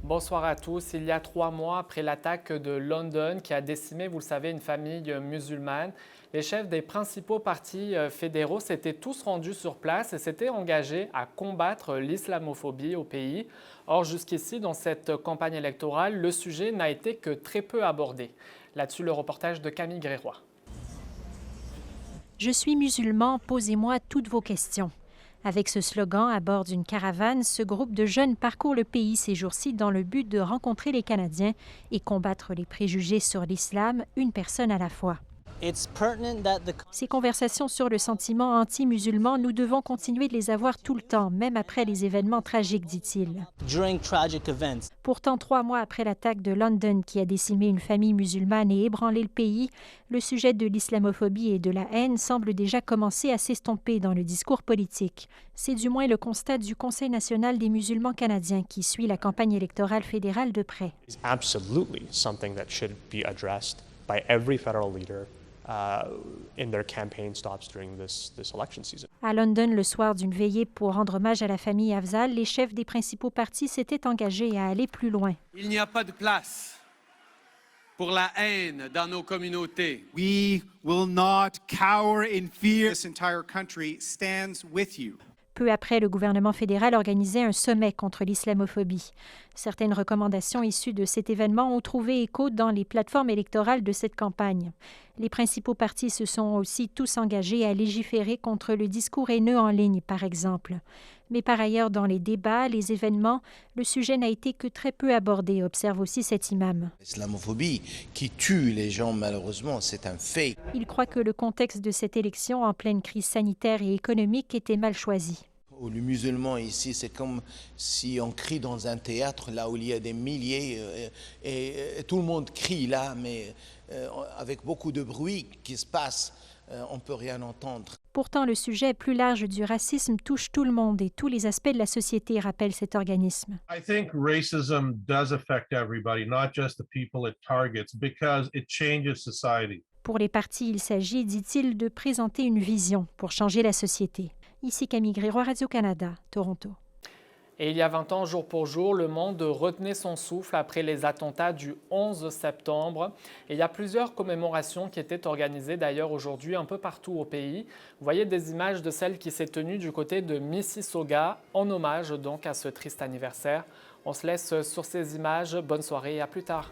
Bonsoir à tous. Il y a 3 mois, après l'attaque de London qui a décimé, vous le savez, une famille musulmane, les chefs des principaux partis fédéraux s'étaient tous rendus sur place et s'étaient engagés à combattre l'islamophobie au pays. Or, jusqu'ici, dans cette campagne électorale, le sujet n'a été que très peu abordé. Là-dessus, le reportage de Camille Gréroy. Je suis musulman, posez-moi toutes vos questions. Avec ce slogan à bord d'une caravane, ce groupe de jeunes parcourt le pays ces jours-ci dans le but de rencontrer les Canadiens et combattre les préjugés sur l'islam, une personne à la fois. Ces conversations sur le sentiment anti-musulman, nous devons continuer de les avoir tout le temps, même après les événements tragiques, dit-il. Pourtant, 3 mois après l'attaque de London qui a décimé une famille musulmane et ébranlé le pays, le sujet de l'islamophobie et de la haine semble déjà commencer à s'estomper dans le discours politique. C'est du moins le constat du Conseil national des musulmans canadiens qui suit la campagne électorale fédérale de près. It's absolutely something that should be addressed by every federal leader in their campaign stops during this election season. À London, le soir d'une veillée pour rendre hommage à la famille Afzal, les chefs des principaux partis s'étaient engagés à aller plus loin. Il n'y a pas de place pour la haine dans nos communautés. We will not cower in fear. This entire country stands with you. Peu après, le gouvernement fédéral organisait un sommet contre l'islamophobie. Certaines recommandations issues de cet événement ont trouvé écho dans les plateformes électorales de cette campagne. Les principaux partis se sont aussi tous engagés à légiférer contre le discours haineux en ligne, par exemple. Mais par ailleurs, dans les débats, les événements, le sujet n'a été que très peu abordé, observe aussi cet imam. L'islamophobie qui tue les gens, malheureusement, c'est un fait. Il croit que le contexte de cette élection, en pleine crise sanitaire et économique, était mal choisi. Le musulman ici, c'est comme si on crie dans un théâtre, là où il y a des milliers, et tout le monde crie là, mais avec beaucoup de bruit qui se passe, on ne peut rien entendre. Pourtant, le sujet plus large du racisme touche tout le monde et tous les aspects de la société, rappelle cet organisme. I think racism does affect everybody, not just the people it targets, because it changes society. Pour les partis, il s'agit, dit-il, de présenter une vision pour changer la société. Ici Camille Gréroy, Radio-Canada, Toronto. Et il y a 20 ans, jour pour jour, le monde retenait son souffle après les attentats du 11 septembre. Et il y a plusieurs commémorations qui étaient organisées d'ailleurs aujourd'hui un peu partout au pays. Vous voyez des images de celle qui s'est tenue du côté de Mississauga, en hommage donc à ce triste anniversaire. On se laisse sur ces images. Bonne soirée et à plus tard.